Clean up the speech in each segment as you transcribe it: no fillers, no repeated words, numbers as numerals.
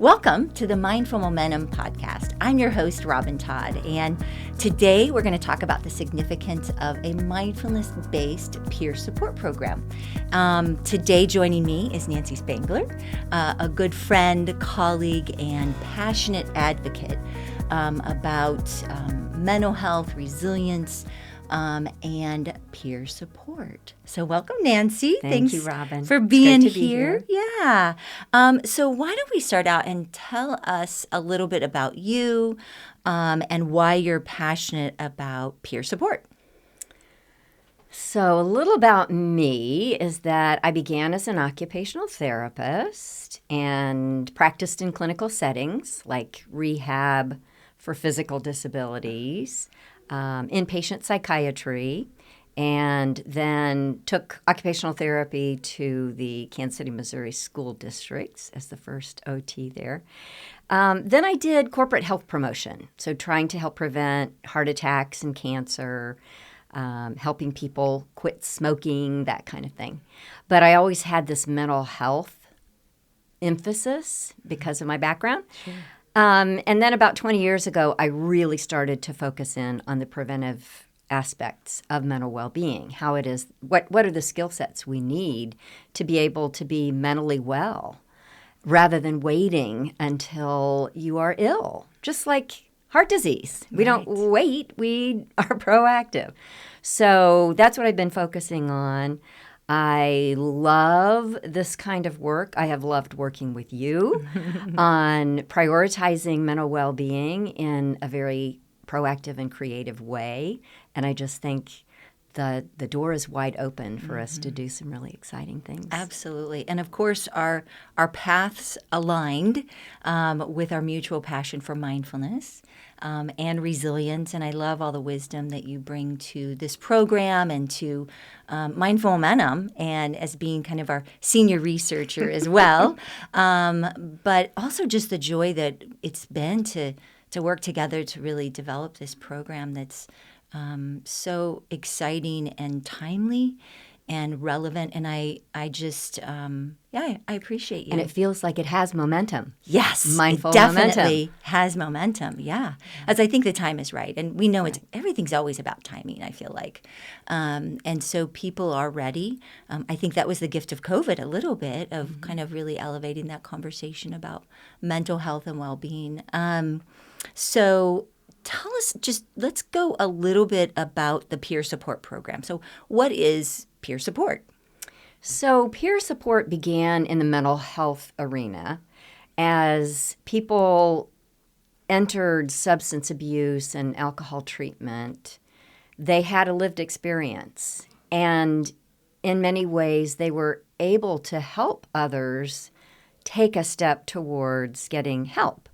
Welcome to the Mindful Momentum podcast. I'm your host, Robin Todd, and today we're going to talk about the significance of a mindfulness-based peer support program. Today joining me is Nancy Spangler, a good friend, colleague, and passionate advocate about mental health, resilience, and peer support. So welcome, Nancy. Thank you, Robin. For being it's great to be here. Yeah. So why don't we start out and tell us a little bit about you and why you're passionate about peer support? So a little about me is that I began as an occupational therapist and practiced in clinical settings like rehab for physical disabilities, inpatient psychiatry, and then took occupational therapy to the Kansas City, Missouri school districts as the first OT there. Then I did corporate health promotion, so trying to help prevent heart attacks and cancer, helping people quit smoking, that kind of thing. But I always had this mental health emphasis because of my background. Sure. And then about 20 years ago, I really started to focus in on the preventive aspects of mental well-being, how it is, what are the skill sets we need to be able to be mentally well rather than waiting until you are ill, just like heart disease. We don't wait, we are proactive. So that's what I've been focusing on. I love this kind of work. I have loved working with you on prioritizing mental well-being in a very proactive and creative way. And I just think the door is wide open for us to do some really exciting things. Absolutely. And of course, our paths aligned with our mutual passion for mindfulness and resilience. And I love all the wisdom that you bring to this program and to Mindful Momentum, and as being kind of our senior researcher as well. But also just the joy that it's been to work together to really develop this program that's so exciting and timely and relevant. And I just, I appreciate you. And it feels like it has momentum. Yes, Mindful it definitely momentum. has momentum, yeah. As I think the time is right. And we know everything's always about timing, I feel like. And so people are ready. I think that was the gift of COVID a little bit, of kind of really elevating that conversation about mental health and well-being. So tell us, let's go a little bit about the peer support program. So what is peer support? So peer support began in the mental health arena as people entered substance abuse and alcohol treatment. They had a lived experience, and in many ways they were able to help others take a step towards getting help.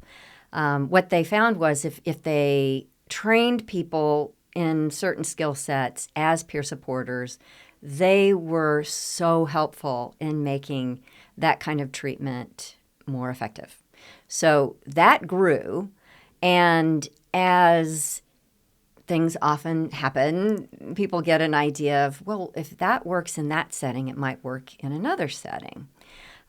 What they found was if they trained people in certain skill sets as peer supporters, they were so helpful in making that kind of treatment more effective. So that grew, and as things often happen, people get an idea of, well, if that works in that setting, it might work in another setting.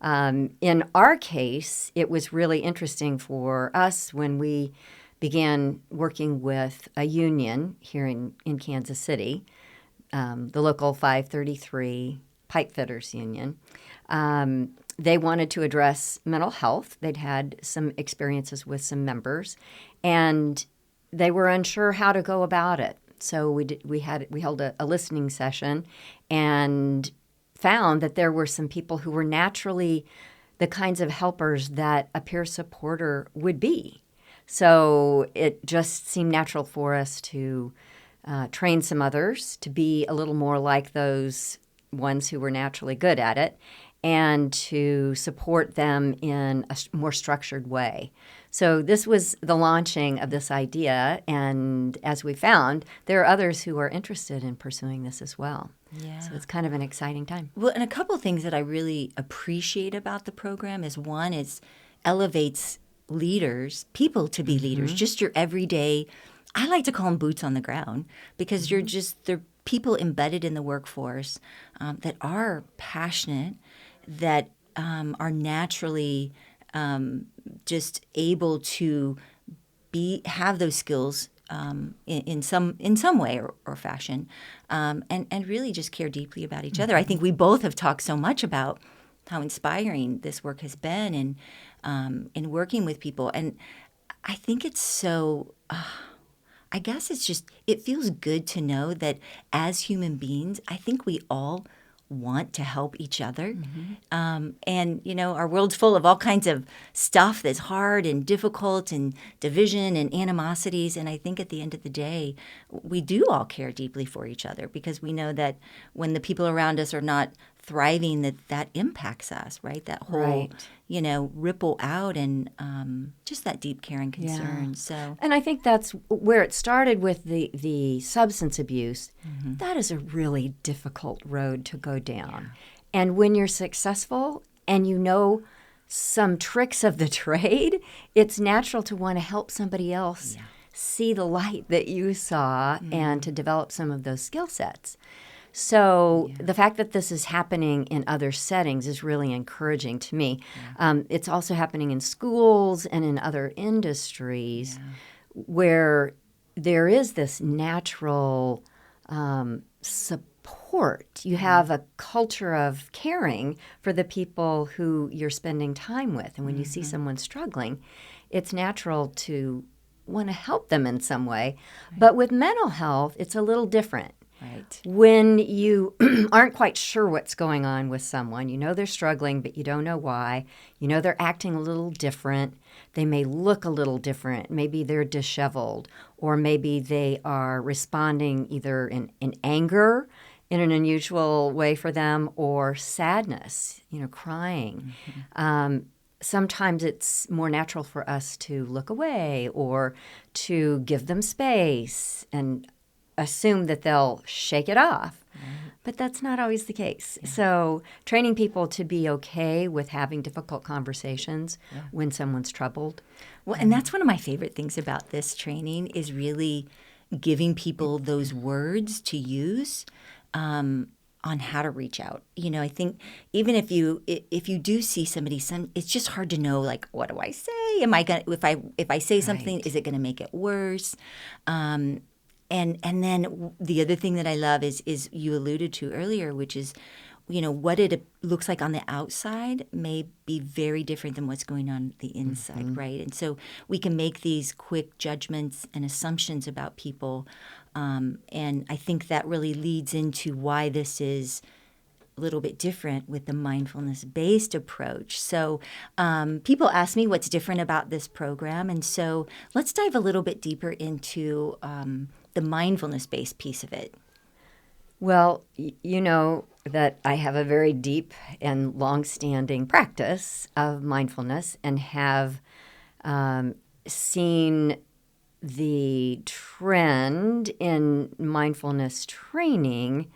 In our case, it was really interesting for us when we began working with a union here in Kansas City, the local 533 Pipe Fitters Union. They wanted to address mental health. They'd had some experiences with some members, and they were unsure how to go about it. So we held a listening session and found that there were some people who were naturally the kinds of helpers that a peer supporter would be. So it just seemed natural for us to train some others to be a little more like those ones who were naturally good at it, and to support them in a more structured way. So this was the launching of this idea, and as we found, there are others who are interested in pursuing this as well. Yeah. So it's kind of an exciting time. Well, and a couple of things that I really appreciate about the program is, one, it elevates leaders, people to be leaders, just your everyday, I like to call them boots on the ground, because they're people embedded in the workforce that are passionate, that are naturally just able to have those skills in some way or fashion, and really just care deeply about each other. I think we both have talked so much about how inspiring this work has been in working with people, and I think it's so. I guess it feels good to know that as human beings, I think we all want to help each other. And, our world's full of all kinds of stuff that's hard and difficult and division and animosities. And I think at the end of the day, we do all care deeply for each other because we know that when the people around us are not thriving, that impacts us, right? That whole, ripple out and just that deep care and concern. Yeah. So, and I think that's where it started with the substance abuse. That is a really difficult road to go down. And when you're successful and you know some tricks of the trade, it's natural to want to help somebody else see the light that you saw and to develop some of those skill sets. So the fact that this is happening in other settings is really encouraging to me. It's also happening in schools and in other industries where there is this natural support. You have a culture of caring for the people who you're spending time with. And when you see someone struggling, it's natural to want to help them in some way. But with mental health, it's a little different. Right. When you aren't quite sure what's going on with someone, you know they're struggling, but you don't know why. You know they're acting a little different. They may look a little different. Maybe they're disheveled, or maybe they are responding either in anger in an unusual way for them, or sadness, crying. Sometimes it's more natural for us to look away or to give them space and assume that they'll shake it off. But that's not always the case. So training people to be okay with having difficult conversations when someone's troubled. Well, and that's one of my favorite things about this training is really giving people those words to use on how to reach out. I think even if you do see somebody, it's just hard to know, like, what do I say? Am I gonna if I say something, is it going to make it worse? And then the other thing that I love is you alluded to earlier, which is, what it looks like on the outside may be very different than what's going on the inside, right? And so we can make these quick judgments and assumptions about people. And I think that really leads into why this is a little bit different with the mindfulness-based approach. So people ask me what's different about this program. And so let's dive a little bit deeper into the mindfulness-based piece of it. Well, you know that I have a very deep and long-standing practice of mindfulness and have seen the trend in mindfulness training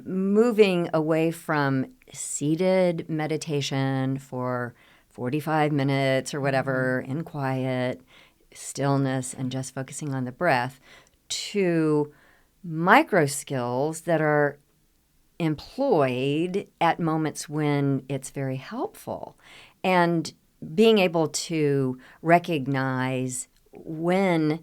moving away from seated meditation for 45 minutes or whatever in quiet, stillness, and just focusing on the breath to micro skills that are employed at moments when it's very helpful. And being able to recognize when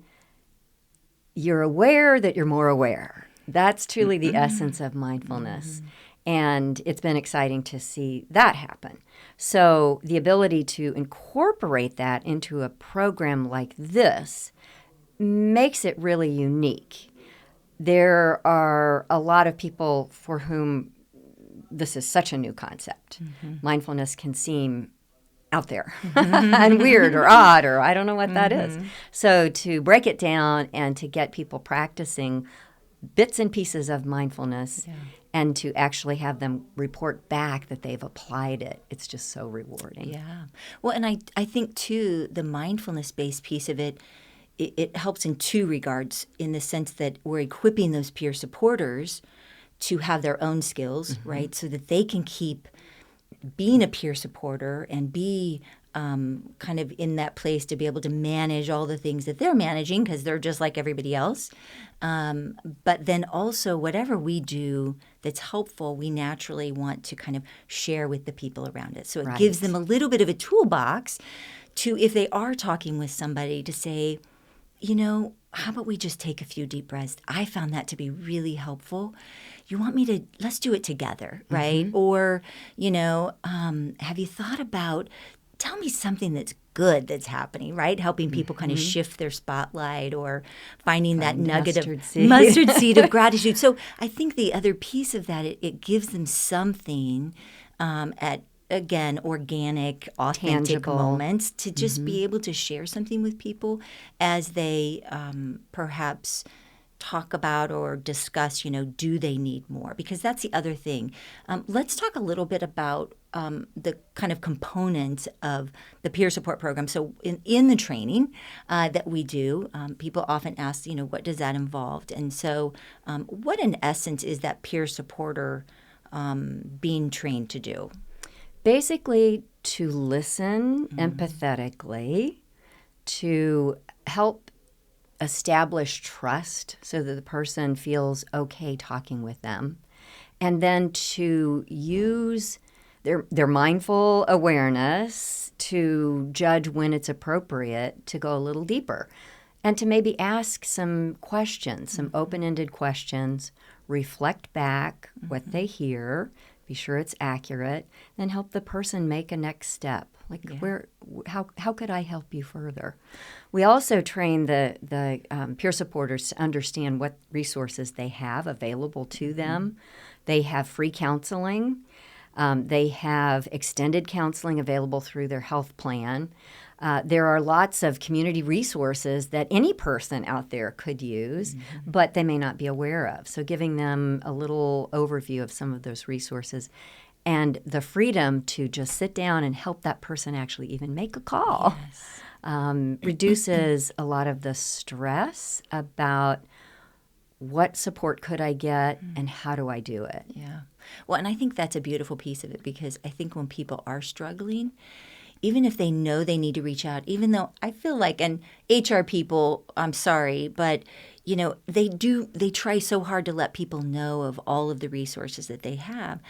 you're aware that you're more aware. That's truly the essence of mindfulness. And it's been exciting to see that happen. So the ability to incorporate that into a program like this makes it really unique. There are a lot of people for whom this is such a new concept. Mindfulness can seem out there and weird or odd, or I don't know what that is. So to break it down and to get people practicing bits and pieces of mindfulness and to actually have them report back that they've applied it, it's just so rewarding. Yeah. Well, and I think, too, the mindfulness-based piece of it helps in two regards, in the sense that we're equipping those peer supporters to have their own skills, right, so that they can keep being a peer supporter and be kind of in that place to be able to manage all the things that they're managing because they're just like everybody else. But then also whatever we do that's helpful, we naturally want to kind of share with the people around it. So it gives them a little bit of a toolbox to, if they are talking with somebody, to say, how about we just take a few deep breaths? I found that to be really helpful. You want me to, let's do it together, right? Or, have you thought about, tell me something that's good that's happening, right? Helping people kind of shift their spotlight, or finding that nugget mustard of seed. mustard seed of gratitude. So I think the other piece of that, it gives them something at, again, organic, authentic Tangible. moments to just be able to share something with people as they perhaps talk about or discuss, do they need more? Because that's the other thing. Let's talk a little bit about the kind of components of the peer support program. So in the training that we do, people often ask, what does that involve? And so what in essence is that peer supporter being trained to do? Basically, to listen empathetically, to help establish trust so that the person feels okay talking with them, and then to use their mindful awareness to judge when it's appropriate to go a little deeper, and to maybe ask some questions, some open-ended questions, reflect back what they hear, be sure it's accurate, then help the person make a next step. Like, how could I help you further? We also train the peer supporters to understand what resources they have available to them. They have free counseling. They have extended counseling available through their health plan. There are lots of community resources that any person out there could use, but they may not be aware of. So giving them a little overview of some of those resources, and the freedom to just sit down and help that person actually even make a call reduces a lot of the stress about what support could I get and how do I do it. Yeah. Well, and I think that's a beautiful piece of it, because I think when people are struggling, even if they know they need to reach out, even though I feel like, and HR people, I'm sorry, but they try so hard to let people know of all of the resources that they have.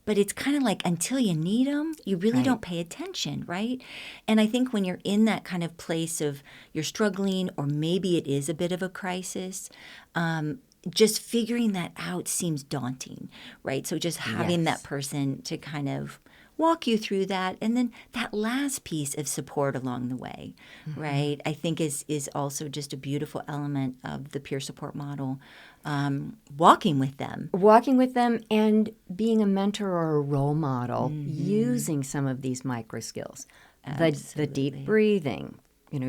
But it's kind of like, until you need them, you really Right. don't pay attention, right? And I think when you're in that kind of place of you're struggling, or maybe it is a bit of a crisis, just figuring that out seems daunting, right? So just having Yes. that person to kind of walk you through that, and then that last piece of support along the way, right? I think is also just a beautiful element of the peer support model. Walking with them. Walking with them and being a mentor or a role model, using some of these micro skills. The deep breathing,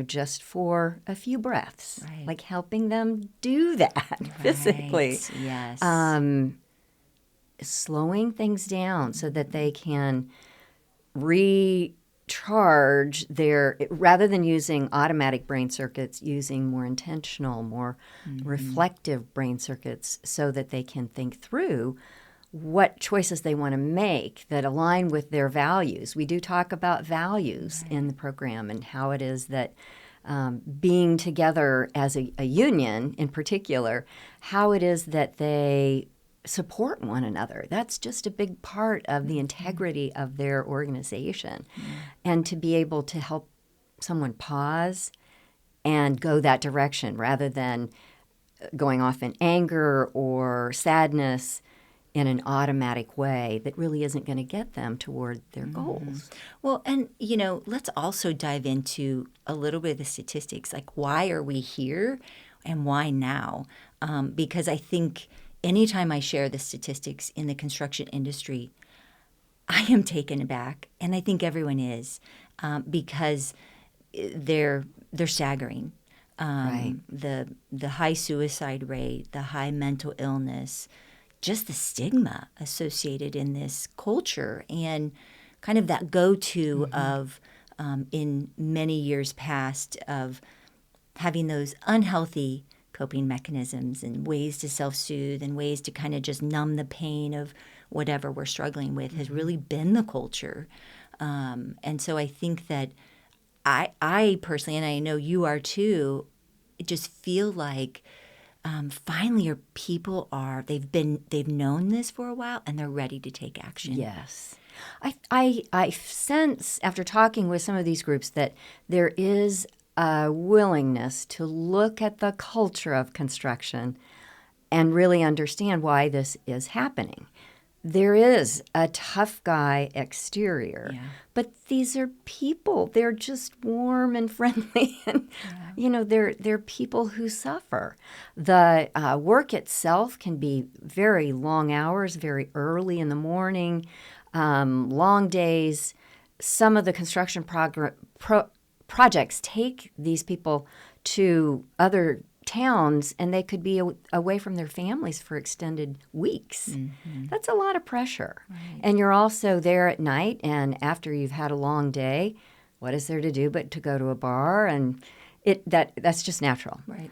just for a few breaths, Right. like helping them do that physically. Right. Yes. Slowing things down so that they can recharge rather than using automatic brain circuits, using more intentional, more reflective brain circuits, so that they can think through what choices they want to make that align with their values. We do talk about values in the program, and how it is that being together as a union in particular, how it is that they support one another. That's just a big part of the integrity of their organization. And to be able to help someone pause and go that direction rather than going off in anger or sadness in an automatic way that really isn't going to get them toward their goals. Well, and let's also dive into a little bit of the statistics, like why are we here and why now? Because I think anytime I share the statistics in the construction industry, I am taken aback, and I think everyone is, because they're staggering. Right. The high suicide rate, the high mental illness, just the stigma associated in this culture, and kind of that go-to of in many years past of having those unhealthy coping mechanisms and ways to self-soothe and ways to kind of just numb the pain of whatever we're struggling with has really been the culture. And so I think that I personally, and I know you are too, just feel like finally they've known this for a while and they're ready to take action. Yes. I sense, after talking with some of these groups, that there is a willingness to look at the culture of construction and really understand why this is happening. There is a tough guy exterior, but these are people. They're just warm and friendly, and they're people who suffer. The work itself can be very long hours, very early in the morning, long days. Some of the construction projects take these people to other towns, and they could be away from their families for extended weeks. Mm-hmm. That's a lot of pressure. Right. And you're also there at night, and after you've had a long day, what is there to do but to go to a bar? And that's just natural. Right.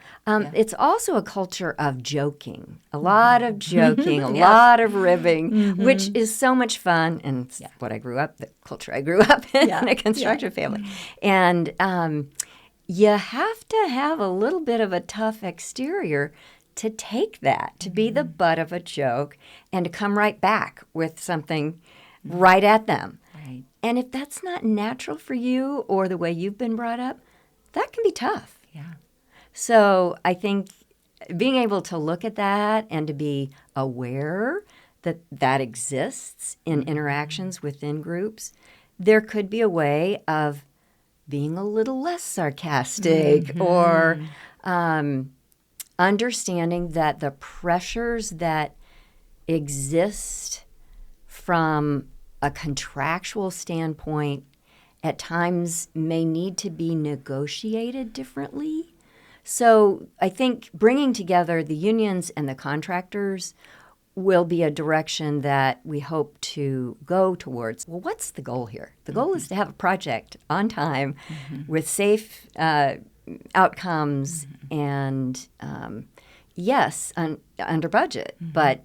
It's also a culture of joking, a lot of joking, a lot of ribbing, which is so much fun. And it's what I grew up, the culture I grew up in a construction family. And you have to have a little bit of a tough exterior to take that, to be the butt of a joke, and to come right back with something right at them. Right. And if that's not natural for you or the way you've been brought up, that can be tough. Yeah. So I think being able to look at that and to be aware that that exists in interactions within groups, there could be a way of being a little less sarcastic or understanding that the pressures that exist from a contractual standpoint at times may need to be negotiated differently. So I think bringing together the unions and the contractors will be a direction that we hope to go towards. Well, what's the goal here? The goal is to have a project on time with safe outcomes and, under budget, but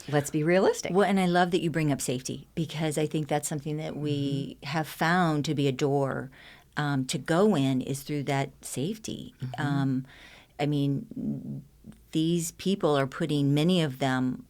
let's be realistic. Well, and I love that you bring up safety, because I think that's something that we have found to be a door to go in is through that safety. I mean, these people are putting, many of them,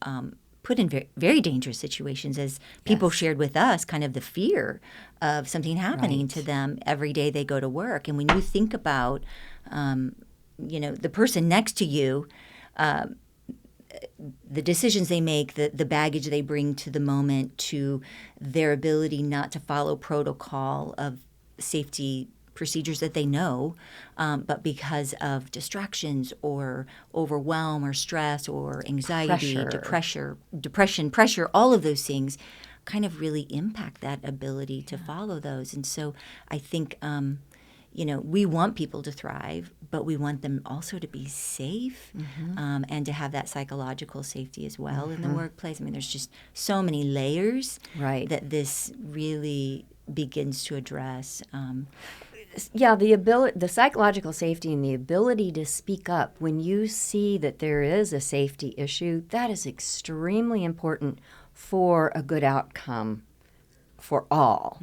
put in very, very dangerous situations, as people shared with us, kind of the fear of something happening to them every day they go to work. And when you think about, the person next to you, the decisions they make, the baggage they bring to the moment, to their ability not to follow protocol of safety procedures that they know, but because of distractions or overwhelm or stress or anxiety, depression, pressure, all of those things kind of really impact that ability to follow those. And so I think, we want people to thrive, but we want them also to be safe and to have that psychological safety as well in the workplace. I mean, there's just so many layers that this really begins to address. The psychological safety and the ability to speak up when you see that there is a safety issue, that is extremely important for a good outcome for all.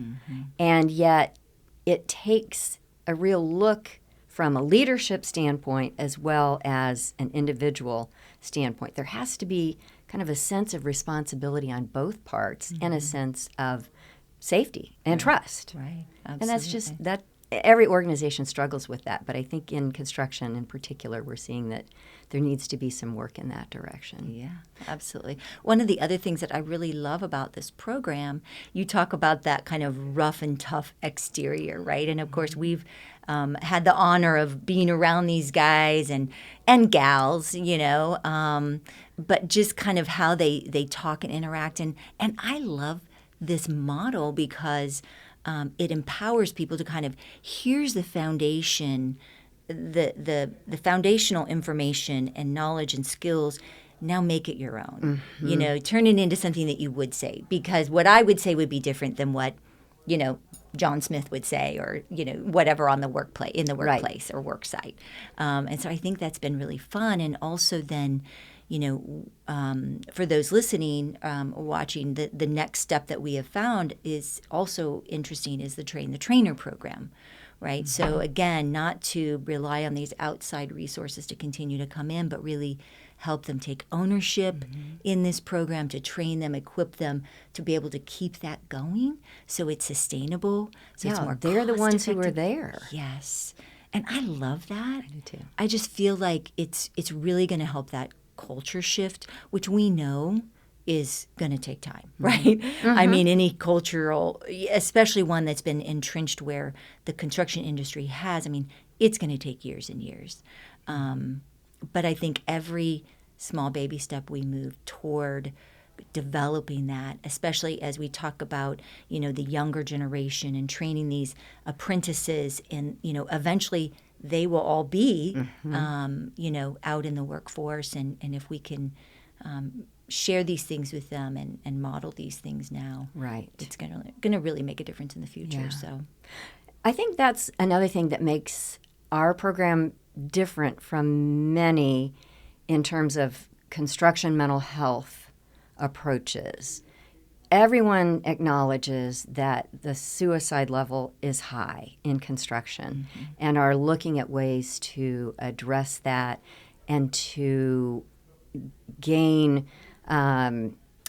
And yet it takes a real look from a leadership standpoint as well as an individual standpoint. There has to be kind of a sense of responsibility on both parts and a sense of safety and trust. Right. Absolutely. And that's just that. Every organization struggles with that, but I think in construction in particular, we're seeing that there needs to be some work in that direction. Yeah, absolutely. One of the other things that I really love about this program, you talk about that kind of rough and tough exterior, right? And of course, we've had the honor of being around these guys and gals, but just kind of how they talk and interact. And I love this model because it empowers people to kind of, here's the foundation, the foundational information and knowledge and skills. Now make it your own. Turn it into something that you would say, because what I would say would be different than what, John Smith would say, or whatever on the workplace or work site. And so I think that's been really fun, and also then. For those listening, watching, the next step that we have found is also interesting is the Train the Trainer program, right? So again, not to rely on these outside resources to continue to come in, but really help them take ownership in this program, to train them, equip them to be able to keep that going so it's sustainable, so it's more they're the ones who are cost-effective. there. Yes. And I love that. I do too. I just feel like it's really going to help that culture shift, which we know is going to take time, right? I mean, any cultural, especially one that's been entrenched where the construction industry has, I mean, it's going to take years and years. But I think every small baby step we move toward developing that, especially as we talk about, the younger generation and training these apprentices, and, eventually they will all be, out in the workforce. And if we can share these things with them and model these things now, Right. it's gonna really make a difference in the future. Yeah. So I think that's another thing that makes our program different from many in terms of construction mental health approaches. Everyone acknowledges that the suicide level is high in construction and are looking at ways to address that and to gain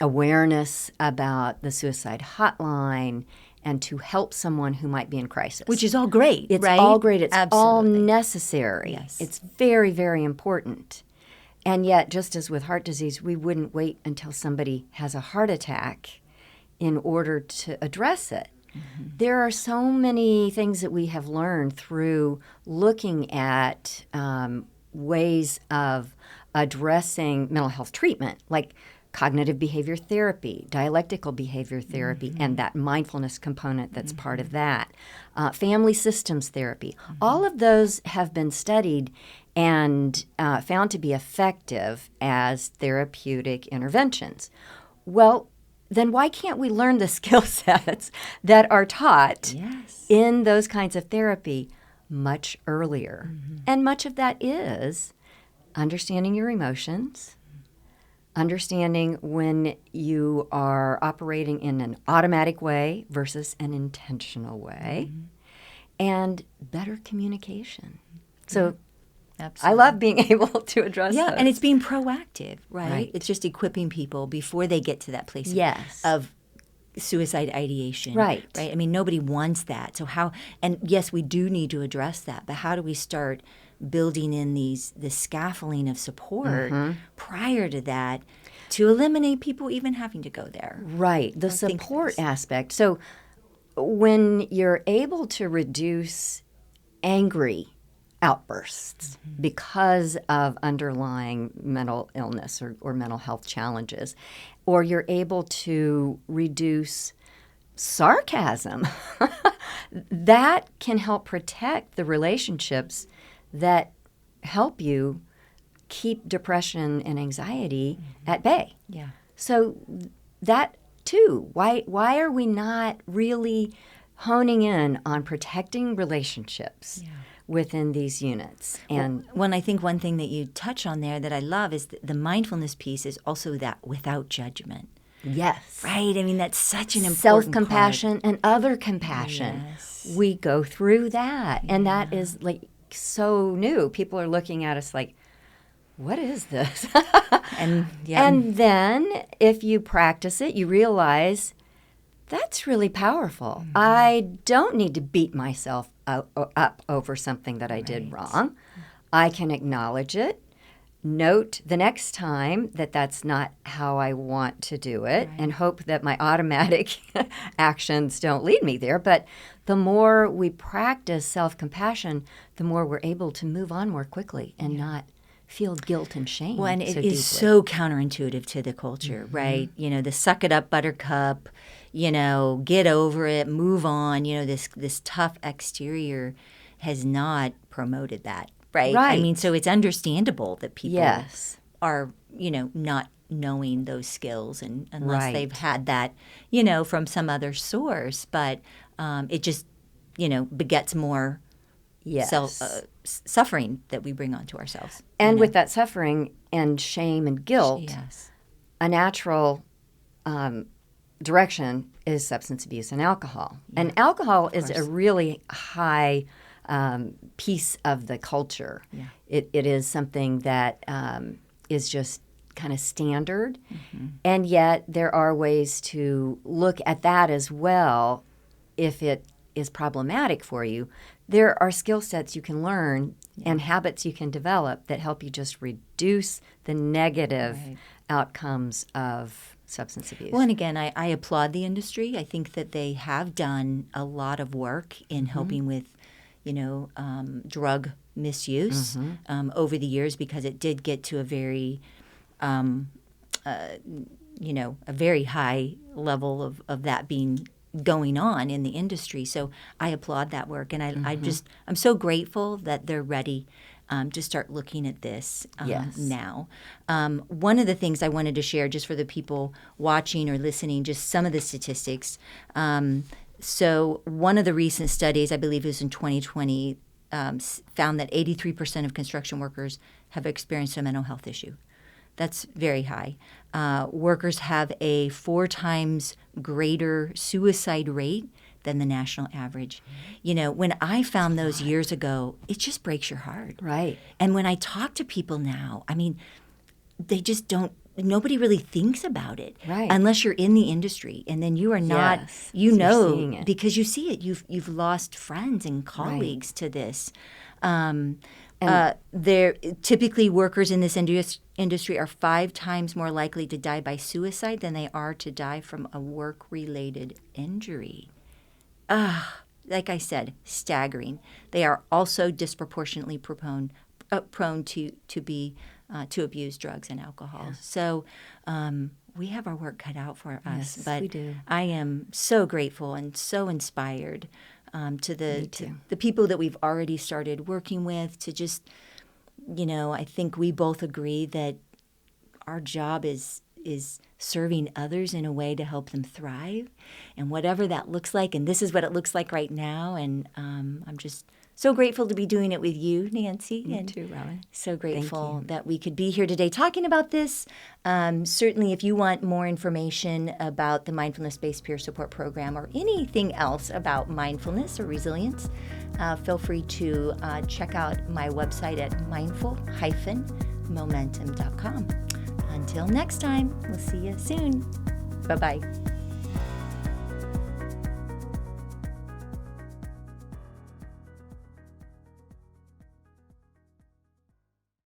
awareness about the suicide hotline and to help someone who might be in crisis. which is all great, It's right? all great. It's all Absolutely. necessary. Yes. It's very, very important. And yet, just as with heart disease, we wouldn't wait until somebody has a heart attack in order to address it. There are so many things that we have learned through looking at ways of addressing mental health treatment, like cognitive behavior therapy, dialectical behavior therapy, and that mindfulness component that's part of that, family systems therapy. All of those have been studied and found to be effective as therapeutic interventions. Well, then why can't we learn the skill sets that are taught Yes. in those kinds of therapy much earlier? And much of that is understanding your emotions, understanding when you are operating in an automatic way versus an intentional way, and better communication. So Absolutely. I love being able to address Yeah, those. and it's being proactive, right? Right. It's just equipping people before they get to that place Yes. of suicide ideation. Right. Right? I mean, nobody wants that. So how, and yes, we do need to address that, but how do we start building in the scaffolding of support prior to that to eliminate people even having to go there? Right, the think support this. aspect. So when you're able to reduce angry outbursts because of underlying mental illness or mental health challenges, or you're able to reduce sarcasm, that can help protect the relationships that help you keep depression and anxiety at bay. Yeah. So that too, why are we not really honing in on protecting relationships within these units? And When I think one thing that you touch on there that I love is the mindfulness piece is also that without judgment. yes, Right? I mean, that's such an important self-compassion and other compassion. Yes. We go through that, and that is like so new. People are looking at us like, what is this? part. And yeah. And then if you practice it, you realize that's really powerful. I don't need to beat myself up over something that I did wrong. I can acknowledge it, note the next time that that's not how I want to do it, and hope that my automatic actions don't lead me there. But the more we practice self-compassion, the more we're able to move on more quickly and not feel guilt and shame. Well, and it so is deeply. so counterintuitive to the culture, right? The suck it up, buttercup, get over it, move on. This tough exterior has not promoted that, right? I Right. mean, so it's understandable that people Yes. are, not knowing those skills and unless Right. they've had that, from some other source. But it just, begets more Yes. suffering that we bring onto ourselves. And with that suffering and shame and guilt, Yes. a natural direction is substance abuse and alcohol. And alcohol is a really high piece of the culture. Yeah. It is something that is just kind of standard, and yet there are ways to look at that as well. If it is problematic for you, there are skill sets you can learn and habits you can develop that help you just reduce the negative outcomes of substance abuse. Well, and again, I applaud the industry. I think that they have done a lot of work in helping with, drug misuse over the years, because it did get to a very, a very high level of that being going on in the industry. So I applaud that work, and I'm so grateful that they're ready to start looking at this now. One of the things I wanted to share, just for the people watching or listening, just some of the statistics. So one of the recent studies, I believe it was in 2020, found that 83% of construction workers have experienced a mental health issue. That's very high. Workers have a 4 times greater suicide rate than the national average. When I found those years ago, it just breaks your heart. Right. And when I talk to people now, they just don't, nobody really thinks about it. Right. Unless you're in the industry, and then you are not, Yes. So you're seeing it. because you see it. You've lost friends and colleagues to this. Typically, workers in this industry are 5 times more likely to die by suicide than they are to die from a work-related injury. Like I said, staggering. They are also disproportionately prone to abuse drugs and alcohol. Yeah. So we have our work cut out for us. Yes, but we do. I am so grateful and so inspired to the people that we've already started working with, to just, I think we both agree that our job is serving others in a way to help them thrive, and whatever that looks like. And this is what it looks like right now. And I'm just so grateful to be doing it with you, Nancy. Me too, Robin. So grateful that we could be here today talking about this. Certainly, if you want more information about the Mindfulness-Based Peer Support Program or anything else about mindfulness or resilience, feel free to check out my website at mindful-momentum.com. Until next time, we'll see you soon. Bye-bye.